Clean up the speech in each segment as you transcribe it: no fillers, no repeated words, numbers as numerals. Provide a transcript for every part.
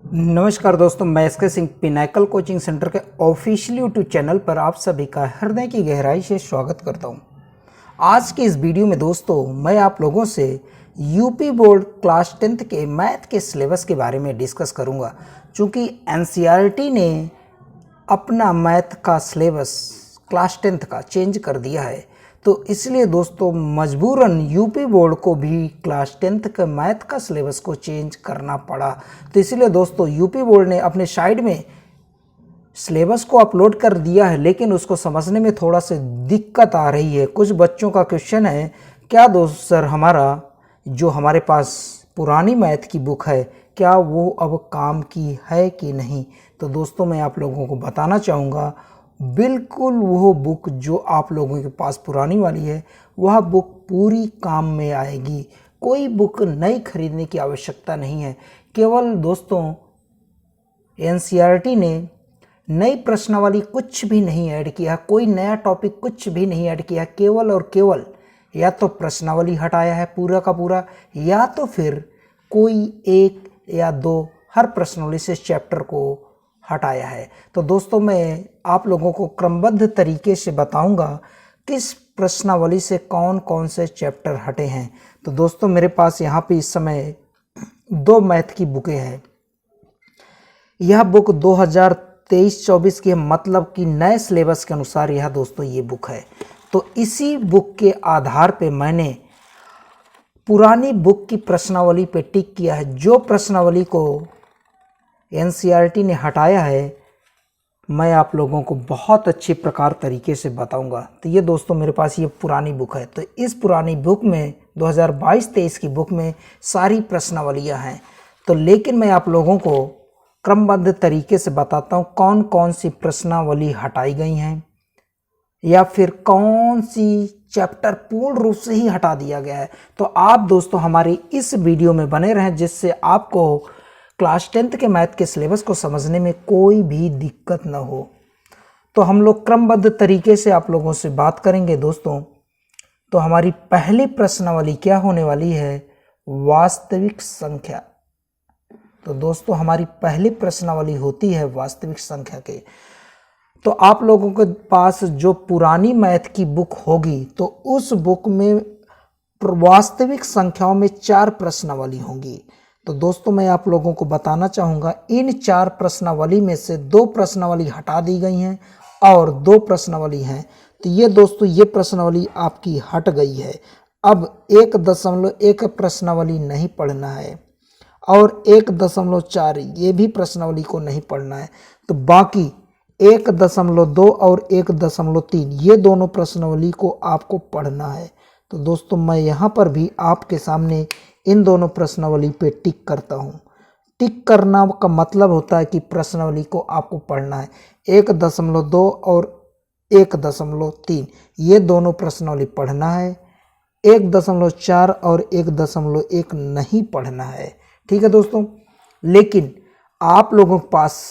नमस्कार दोस्तों, मैं एस के सिंह पिनाकल कोचिंग सेंटर के ऑफिशियल यूट्यूब चैनल पर आप सभी का हृदय की गहराई से स्वागत करता हूं। आज के इस वीडियो में दोस्तों मैं आप लोगों से यूपी बोर्ड क्लास 10th के मैथ के सिलेबस के बारे में डिस्कस करूंगा। चूँकि एनसीईआरटी ने अपना मैथ का सिलेबस क्लास 10th का चेंज कर दिया है, तो इसलिए दोस्तों मजबूरन यूपी बोर्ड को भी क्लास 10th के मैथ का सिलेबस को चेंज करना पड़ा। तो इसलिए दोस्तों यूपी बोर्ड ने अपने साइड में सिलेबस को अपलोड कर दिया है, लेकिन उसको समझने में थोड़ा सा दिक्कत आ रही है। कुछ बच्चों का क्वेश्चन है, क्या दोस्त सर हमारा जो हमारे पास पुरानी मैथ की बुक है क्या वो अब काम की है कि नहीं। तो दोस्तों मैं आप लोगों को बताना चाहूँगा, बिल्कुल वो बुक जो आप लोगों के पास पुरानी वाली है वह बुक पूरी काम में आएगी। कोई बुक नई खरीदने की आवश्यकता नहीं है। केवल दोस्तों एनसीईआरटी ने नई प्रश्नावली कुछ भी नहीं ऐड किया, कोई नया टॉपिक कुछ भी नहीं ऐड किया। केवल और केवल या तो प्रश्नावली हटाया है पूरा का पूरा, या तो फिर कोई एक या दो हर प्रश्नावली से चैप्टर को हटाया है। तो दोस्तों मैं आप लोगों को क्रमबद्ध तरीके से बताऊंगा किस प्रश्नावली से कौन कौन से चैप्टर हटे हैं। तो दोस्तों मेरे पास यहाँ पे इस समय दो मैथ की बुकें हैं। यह बुक 2023-24 की है, मतलब कि नए सिलेबस के अनुसार यह दोस्तों ये बुक है। तो इसी बुक के आधार पे मैंने पुरानी बुक की प्रश्नावली पे टिक किया है। जो प्रश्नावली को एनसीईआरटी ने हटाया है मैं आप लोगों को बहुत अच्छे प्रकार तरीके से बताऊंगा। तो ये दोस्तों मेरे पास ये पुरानी बुक है। तो इस पुरानी बुक में 2022-23 की बुक में सारी प्रश्नावलियां हैं। तो लेकिन मैं आप लोगों को क्रमबद्ध तरीके से बताता हूँ कौन कौन सी प्रश्नावली हटाई गई हैं या फिर कौन सी चैप्टर पूर्ण रूप से ही हटा दिया गया है। तो आप दोस्तों हमारी इस वीडियो में बने रहें, जिससे आपको क्लास 10th के मैथ के सिलेबस को समझने में कोई भी दिक्कत न हो। तो हम लोग क्रमबद्ध तरीके से आप लोगों से बात करेंगे दोस्तों। तो हमारी पहली प्रश्नावली क्या होने वाली है, वास्तविक संख्या। तो दोस्तों हमारी पहली प्रश्नावली होती है वास्तविक संख्या के। तो आप लोगों के पास जो पुरानी मैथ की बुक होगी तो उस बुक में वास्तविक संख्याओं में 4 प्रश्नावली होंगी। तो दोस्तों मैं आप लोगों को बताना चाहूँगा, इन 4 प्रश्नावली में से 2 प्रश्नावली हटा दी गई हैं और 2 प्रश्नावली हैं। तो ये दोस्तों ये प्रश्नावली आपकी हट गई है। अब 1.1 प्रश्नावली नहीं पढ़ना है और 1.4 ये भी प्रश्नावली को नहीं पढ़ना है। तो बाकी 1.2 और 1.3 ये दोनों प्रश्नावली को आपको पढ़ना है। तो दोस्तों मैं यहाँ पर भी आपके सामने इन दोनों प्रश्नावली पे टिक करता हूँ। टिक करना का मतलब होता है कि प्रश्नावली को आपको पढ़ना है। 1.2 और 1.3 ये दोनों प्रश्नावली पढ़ना है। 1.4 और 1.1 नहीं पढ़ना है। ठीक है दोस्तों। लेकिन आप लोगों के पास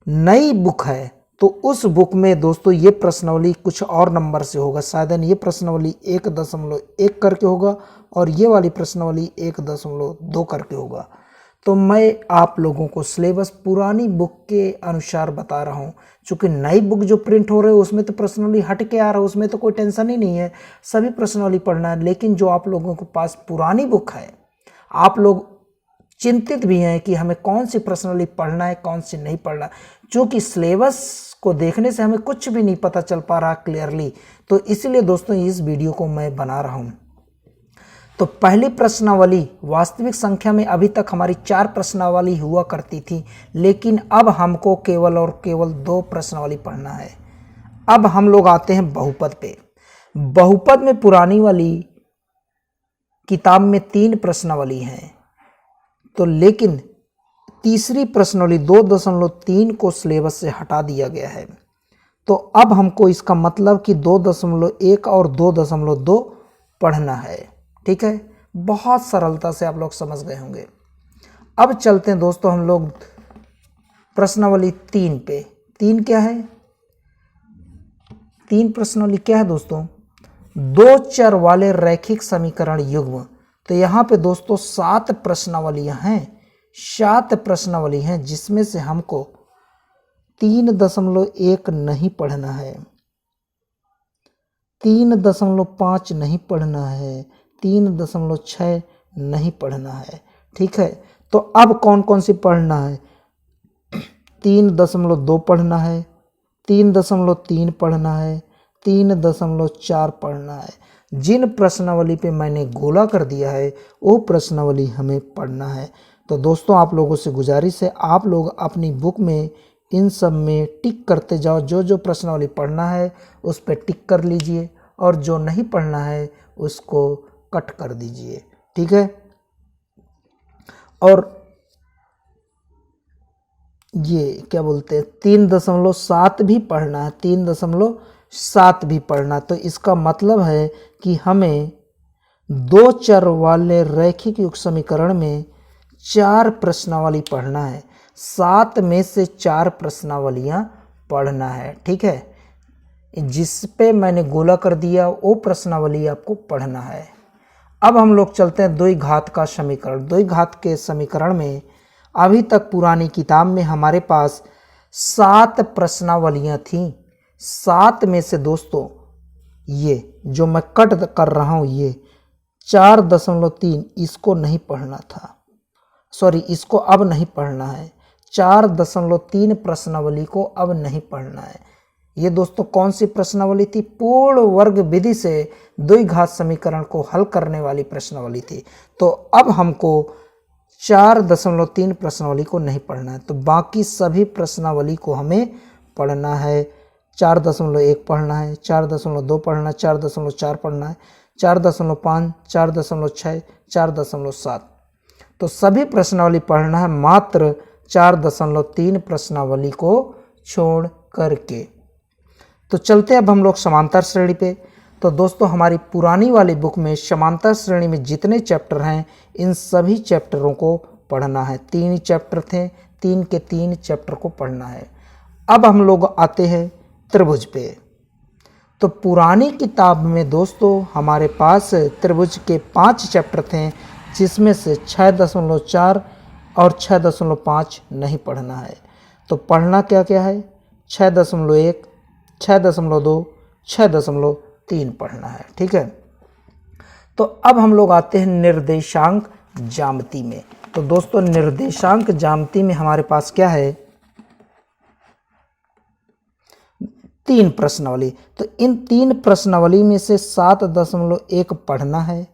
नई बुक है तो उस बुक में दोस्तों ये प्रश्नावली कुछ और नंबर से होगा। शायद ये प्रश्नावली 1.1 करके होगा और ये वाली प्रश्नावली 1.2 करके होगा। तो मैं आप लोगों को सिलेबस पुरानी बुक के अनुसार बता रहा हूँ। चूँकि नई बुक जो प्रिंट हो रही है उसमें तो प्रश्नावली हट के आ रहा है, उसमें तो कोई टेंशन ही नहीं है, सभी प्रश्नावली पढ़ना है। लेकिन जो आप लोगों के पास पुरानी बुक है, आप लोग चिंतित भी हैं कि हमें कौन सी प्रश्नावली पढ़ना है कौन सी नहीं पढ़ना। क्योंकि सिलेबस को देखने से हमें कुछ भी नहीं पता चल पा रहा क्लियरली, तो इसलिए दोस्तों इस वीडियो को मैं बना रहा हूं। तो पहली प्रश्नावली वास्तविक संख्या में अभी तक हमारी 4 प्रश्नावली हुआ करती थी, लेकिन अब हमको केवल और केवल 2 प्रश्नावली पढ़ना है। अब हम लोग आते हैं बहुपद पे। बहुपद में पुरानी वाली किताब में 3 प्रश्नावली हैं, तो लेकिन तीसरी प्रश्नावली 2.3 को सिलेबस से हटा दिया गया है। तो अब हमको इसका मतलब कि 2.1 और 2.2 पढ़ना है। ठीक है, बहुत सरलता से आप लोग समझ गए होंगे। अब चलते हैं दोस्तों हम लोग प्रश्नावली 3 पे। 3 क्या है, 3 प्रश्नावली क्या है दोस्तों, 2 चर वाले रैखिक समीकरण युग्म। तो यहाँ पे दोस्तों 7 प्रश्नावलियाँ हैं। 7 प्रश्नावली हैं जिसमें से हमको 3.1 नहीं पढ़ना है, 3.5 नहीं पढ़ना है, 3.6 नहीं पढ़ना है। ठीक है, तो अब कौन कौन सी पढ़ना है? 3.2 पढ़ना है, 3.3 पढ़ना है, 3.4 पढ़ना है। जिन प्रश्नावली पे मैंने गोला कर दिया है वो प्रश्नावली हमें पढ़ना है। तो दोस्तों आप लोगों से गुजारिश है, आप लोग अपनी बुक में इन सब में टिक करते जाओ। जो जो प्रश्नावली पढ़ना है उस पर टिक कर लीजिए और जो नहीं पढ़ना है उसको कट कर दीजिए। ठीक है, और ये क्या बोलते हैं 3.7 भी पढ़ना है, 3.7 भी पढ़ना। तो इसका मतलब है कि हमें 2 चर वाले रैखिक युग्म समीकरण में 4 प्रश्नावली पढ़ना है, 7 में से 4 प्रश्नावलियां पढ़ना है। ठीक है, जिस पे मैंने गोला कर दिया वो प्रश्नावली आपको पढ़ना है। अब हम लोग चलते हैं द्विघात का समीकरण। द्विघात के समीकरण में अभी तक पुरानी किताब में हमारे पास 7 प्रश्नावलियां थीं। 7 में से दोस्तों ये जो मैं कट कर रहा हूँ ये 4.3 इसको नहीं पढ़ना था, सॉरी इसको अब नहीं पढ़ना है। 4.3 प्रश्नावली को अब नहीं पढ़ना है। ये दोस्तों कौन सी प्रश्नावली थी? पूर्ण वर्ग विधि से द्विघात समीकरण को हल करने वाली प्रश्नावली थी। तो अब हमको 4.3 प्रश्नावली को नहीं पढ़ना है, तो बाकी सभी प्रश्नावली को हमें पढ़ना है। 4.1 पढ़ना है, 4.2 पढ़ना है, 4.4 पढ़ना है, 4.5, 4.6, 4.7। तो सभी प्रश्नावली पढ़ना है, मात्र 4.3 प्रश्नावली को छोड़ करके। तो चलते अब हम लोग समांतर श्रेणी पे। तो दोस्तों हमारी पुरानी वाली बुक में समांतर श्रेणी में जितने चैप्टर हैं इन सभी चैप्टरों को पढ़ना है। 3 चैप्टर थे, 3 के 3 चैप्टर को पढ़ना है। अब हम लोग आते हैं त्रिभुज पे। तो पुरानी किताब में दोस्तों हमारे पास त्रिभुज के 5 चैप्टर थे जिसमें से 6.4 और 6.5 नहीं पढ़ना है। तो पढ़ना क्या क्या है? 6.1, 6.2, 6.3 पढ़ना है। ठीक है, तो अब हम लोग आते हैं निर्देशांक ज्यामिति में। तो दोस्तों निर्देशांक ज्यामिति में हमारे पास क्या है? 3 प्रश्नावली। तो इन 3 प्रश्नावली में से 7.1 पढ़ना है,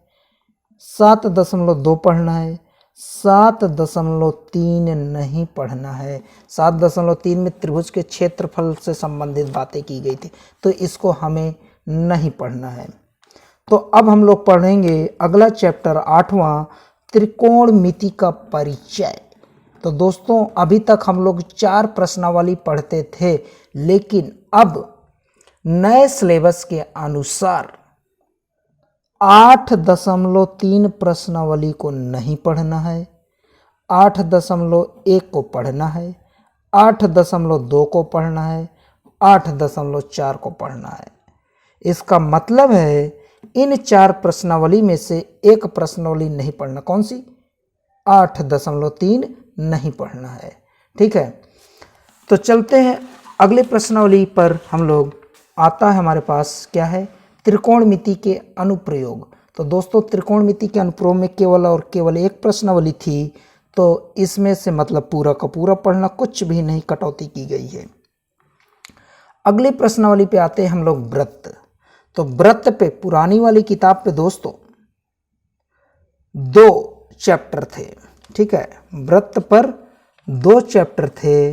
7.2 पढ़ना है, 7.3 नहीं पढ़ना है। 7.3 में त्रिभुज के क्षेत्रफल से संबंधित बातें की गई थी, तो इसको हमें नहीं पढ़ना है। तो अब हम लोग पढ़ेंगे अगला चैप्टर 8वां, त्रिकोणमिति का परिचय। तो दोस्तों अभी तक हम लोग 4 प्रश्नावली पढ़ते थे, लेकिन अब नए सिलेबस के अनुसार 8.3 प्रश्नावली को नहीं पढ़ना है, 8.1 को पढ़ना है, 8.2 को पढ़ना है, 8.4 को पढ़ना है। इसका मतलब है इन 4 प्रश्नावली में से एक प्रश्नावली नहीं पढ़ना। कौन सी? 8.3 नहीं पढ़ना है। ठीक है, तो चलते हैं अगले प्रश्नावली पर। हम लोग आता है हमारे पास क्या है? त्रिकोणमिति के अनुप्रयोग। तो दोस्तों त्रिकोणमिति के अनुप्रयोग में केवल और केवल एक प्रश्नावली थी, तो इसमें से मतलब पूरा का पूरा पढ़ना, कुछ भी नहीं कटौती की गई है। अगली प्रश्नावली पे आते हैं हम लोग वृत्त। तो वृत्त पे पुरानी वाली किताब पे दोस्तों 2 चैप्टर थे। ठीक है, वृत्त पर 2 चैप्टर थे।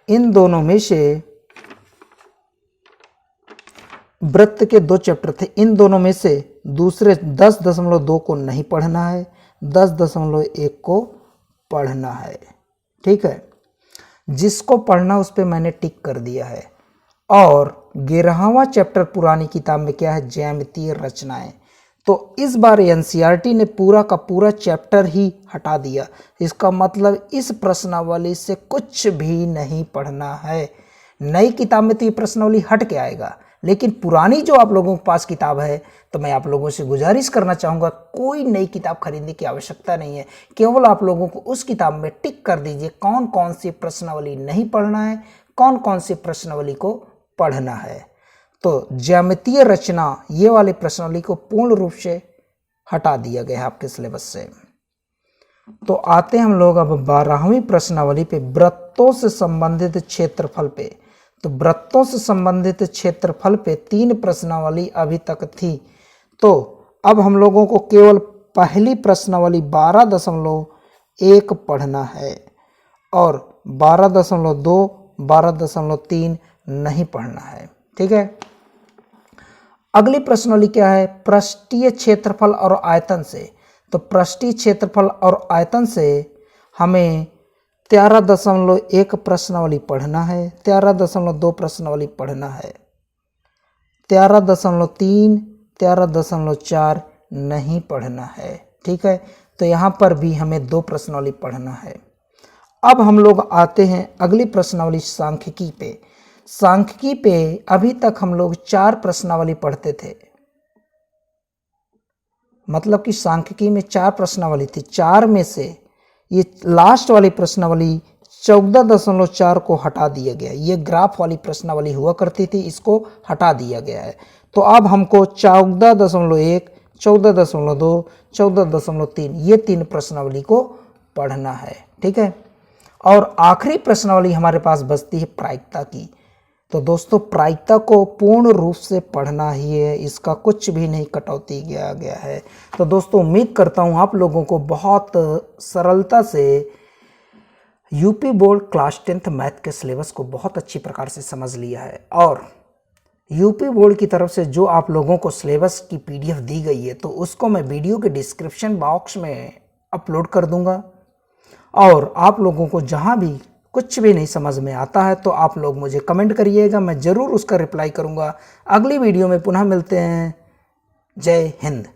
इन दोनों में से वृत्त के 2 चैप्टर थे, इन दोनों में से दूसरे 10.2 को नहीं पढ़ना है, 10.1 को पढ़ना है। ठीक है, जिसको पढ़ना उस पर मैंने टिक कर दिया है। और 11वां चैप्टर पुरानी किताब में क्या है? ज्यामितीय रचनाएं। तो इस बार एनसीईआरटी ने पूरा का पूरा चैप्टर ही हटा दिया। इसका मतलब इस प्रश्नावली से कुछ भी नहीं पढ़ना है। नई किताब में तो ये प्रश्नावली हट के आएगा, लेकिन पुरानी जो आप लोगों के पास किताब है तो मैं आप लोगों से गुजारिश करना चाहूँगा, कोई नई किताब खरीदने की आवश्यकता नहीं है। केवल आप लोगों को उस किताब में टिक कर दीजिए कौन कौन सी प्रश्नावली नहीं पढ़ना है, कौन कौन सी प्रश्नावली को पढ़ना है। तो ज्यामितीय रचना ये वाली प्रश्नावली को पूर्ण रूप से हटा दिया गया है आपके सिलेबस से। तो आते हैं हम लोग अब 12वीं प्रश्नावली पे, वृत्तों से संबंधित क्षेत्रफल पे। तो वृत्तों से संबंधित क्षेत्रफल पे 3 प्रश्नावली अभी तक थी। तो अब हम लोगों को केवल पहली प्रश्नावली 12.1 पढ़ना है और 12.2, 12.3 नहीं पढ़ना है। ठीक है। अगली प्रश्नावली क्या है, पृष्ठीय क्षेत्रफल और आयतन से। तो पृष्ठीय क्षेत्रफल और आयतन से हमें 13.1 प्रश्नावली पढ़ना है, 13.2 प्रश्नावली पढ़ना है, 13.3, 13.4 नहीं पढ़ना है। ठीक है। तो यहाँ पर भी हमें 2 प्रश्नावली पढ़ना है। अब हम लोग आते हैं अगली प्रश्नावली सांख्यिकी पे। सांख्यिकी पे अभी तक हम लोग 4 प्रश्नावली पढ़ते थे, मतलब कि सांख्यिकी में 4 प्रश्नावली थी। 4 में से ये लास्ट वाली प्रश्नावली 14.4 को हटा दिया गया। ये ग्राफ वाली प्रश्नावली हुआ करती थी, इसको हटा दिया गया है। तो अब हमको 14.1, 14.2, 14.3 ये 3 प्रश्नावली को पढ़ना है। ठीक है। और आखिरी प्रश्नावली हमारे पास बचती है प्रायिकता की। तो दोस्तों प्रायिकता को पूर्ण रूप से पढ़ना ही है, इसका कुछ भी नहीं कटौती किया गया है। तो दोस्तों उम्मीद करता हूँ आप लोगों को बहुत सरलता से UP board class 10th math के सिलेबस को बहुत अच्छी प्रकार से समझ लिया है। और यूपी बोर्ड की तरफ से जो आप लोगों को सिलेबस की पीडीएफ दी गई है तो उसको मैं वीडियो के डिस्क्रिप्शन बॉक्स में अपलोड कर दूंगा। और आप लोगों को जहाँ भी कुछ भी नहीं समझ में आता है तो आप लोग मुझे कमेंट करिएगा, मैं ज़रूर उसका रिप्लाई करूँगा। अगली वीडियो में पुनः मिलते हैं। जय हिंद।